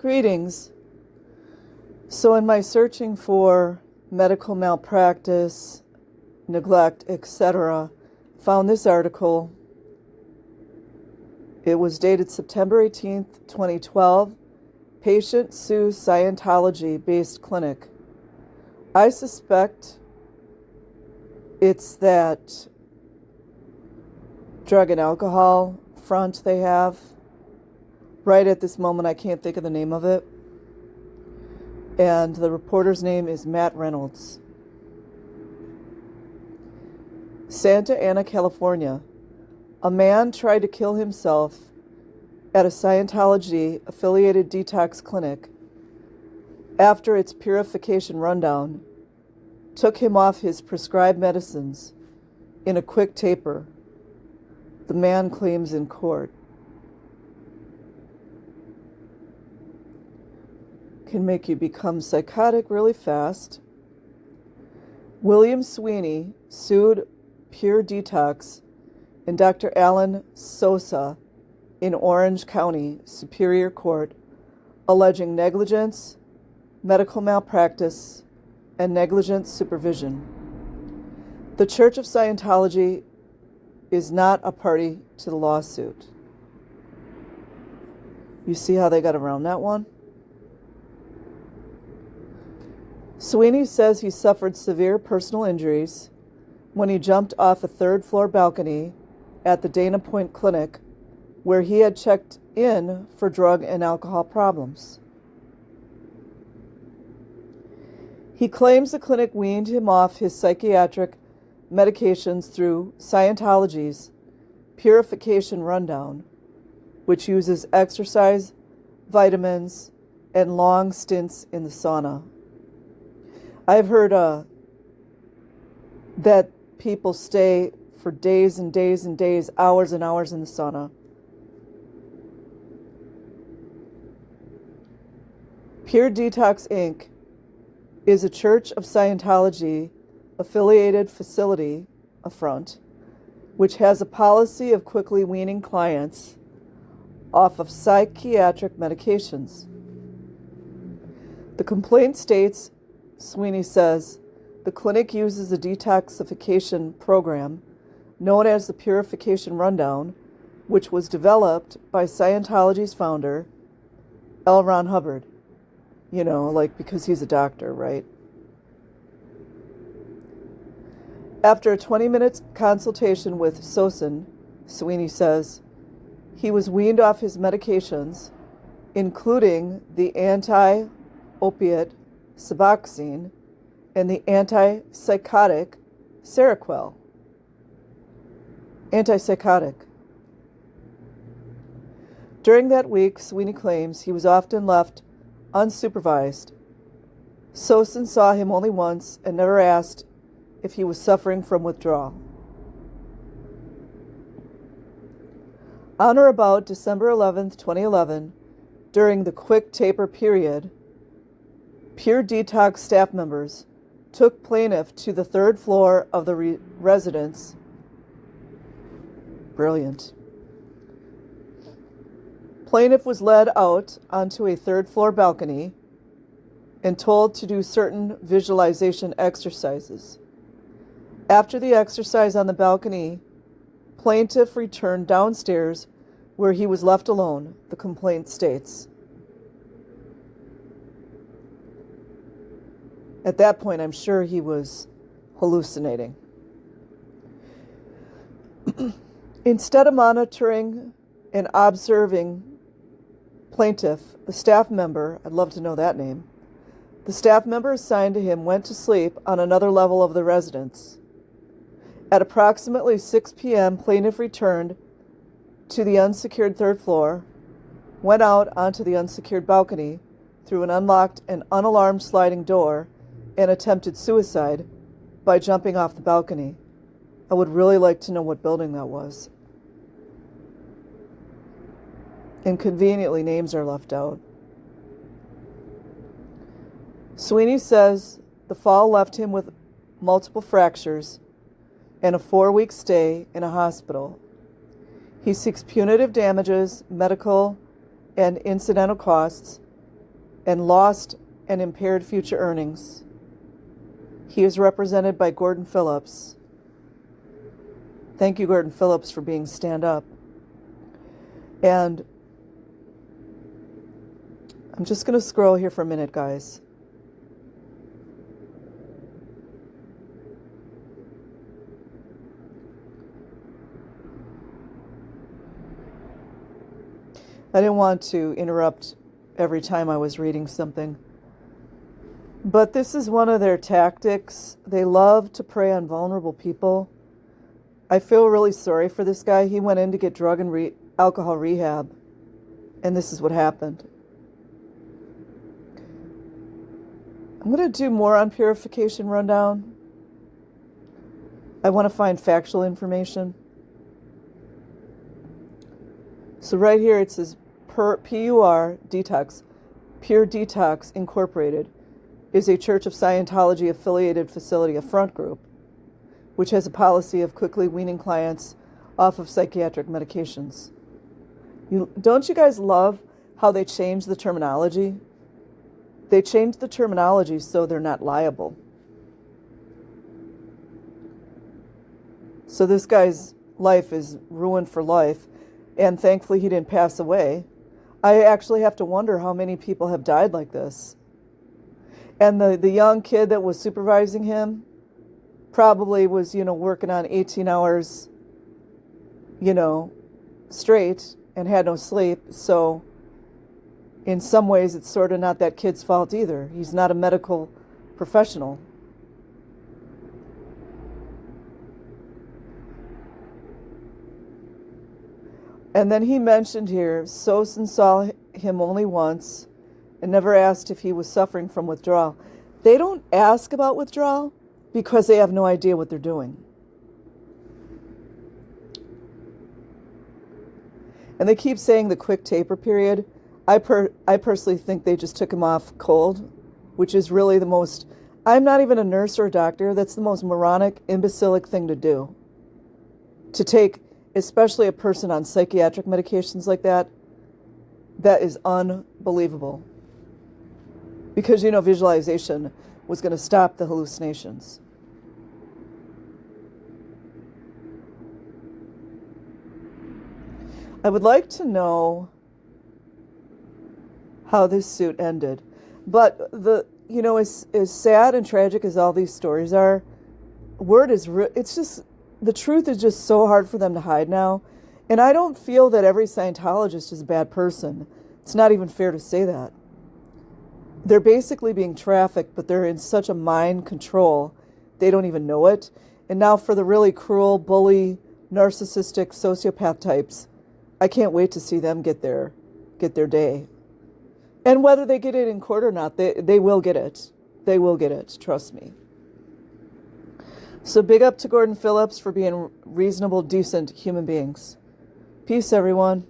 Greetings. So in my searching for medical malpractice, neglect, etc., found this article. It was dated September 18th, 2012. Patient sues Scientology-based clinic. I suspect it's that drug and alcohol front they have. Right at this moment, I can't think of the name of it. And the reporter's name is Matt Reynolds. Santa Ana, California. A man tried to kill himself at a Scientology-affiliated detox clinic after its purification rundown took him off his prescribed medicines in a quick taper, the man claims in court. Can make you become psychotic really fast. William Sweeney sued Pure Detox and Dr. Alan Sosa in Orange County Superior Court, alleging negligence, medical malpractice, and negligent supervision. The Church of Scientology is not a party to the lawsuit. You see how they got around that one? Sweeney says he suffered severe personal injuries when he jumped off a third-floor balcony at the Dana Point Clinic, where he had checked in for drug and alcohol problems. He claims the clinic weaned him off his psychiatric medications through Scientology's purification rundown, which uses exercise, vitamins, and long stints in the sauna. I've heard that people stay for days and days and days, hours and hours in the sauna. Pure Detox, Inc. is a Church of Scientology affiliated facility, a front, which has a policy of quickly weaning clients off of psychiatric medications. The complaint states, Sweeney says, the clinic uses a detoxification program known as the Purification Rundown, which was developed by Scientology's founder, L. Ron Hubbard. You know, like because he's a doctor, right? After a 20-minute consultation with Sosin, Sweeney says, he was weaned off his medications, including the anti-opiate Suboxone and the antipsychotic Seroquel. Antipsychotic. During that week, Sweeney claims he was often left unsupervised. Sosin saw him only once and never asked if he was suffering from withdrawal. On or about December 11th, 2011, during the quick taper period, Pure Detox staff members took plaintiff to the third floor of the residence. Brilliant. Plaintiff was led out onto a third-floor balcony and told to do certain visualization exercises. After the exercise on the balcony, plaintiff returned downstairs where he was left alone, the complaint states. At that point, I'm sure he was hallucinating. Instead of monitoring and observing plaintiff, the staff member, I'd love to know that name, the staff member assigned to him went to sleep on another level of the residence. At approximately 6 p.m., plaintiff returned to the unsecured third floor, went out onto the unsecured balcony through an unlocked and unalarmed sliding door, and attempted suicide by jumping off the balcony. I would really like to know what building that was. Inconveniently, names are left out. Sweeney says the fall left him with multiple fractures and a 4-week stay in a hospital. He seeks punitive damages, medical and incidental costs, and lost and impaired future earnings. He is represented by Gordon Phillips. Thank you, Gordon Phillips, for being stand up. And I'm just going to scroll here for a minute, guys. I didn't want to interrupt every time I was reading something. But this is one of their tactics. They love to prey on vulnerable people. I feel really sorry for this guy. He went in to get drug and alcohol rehab, and this is what happened. I'm going to do more on purification rundown. I want to find factual information. So right here it says PUR Detox, Pure Detox Incorporated, is a Church of Scientology affiliated facility, a front group, which has a policy of quickly weaning clients off of psychiatric medications. Don't you guys love how they changed the terminology? They changed the terminology so they're not liable. So this guy's life is ruined for life, and thankfully he didn't pass away. I actually have to wonder how many people have died like this. And the young kid that was supervising him probably was, working on 18 hours, straight and had no sleep. So in some ways, it's sort of not that kid's fault either. He's not a medical professional. And then he mentioned here, Sosin saw him only once and never asked if he was suffering from withdrawal. They don't ask about withdrawal because they have no idea what they're doing. And they keep saying the quick taper period. I personally think they just took him off cold, which is really the most... I'm not even a nurse or a doctor. That's the most moronic, imbecilic thing to do. To take, especially a person on psychiatric medications like that, that is unbelievable. Because, visualization was going to stop the hallucinations. I would like to know how this suit ended. But as sad and tragic as all these stories are, it's just, the truth is just so hard for them to hide now. And I don't feel that every Scientologist is a bad person. It's not even fair to say that. They're basically being trafficked, but they're in such a mind control, they don't even know it. And now for the really cruel, bully, narcissistic, sociopath types, I can't wait to see them get their day. And whether they get it in court or not, they will get it. They will get it, trust me. So big up to Gordon Phillips for being reasonable, decent human beings. Peace, everyone.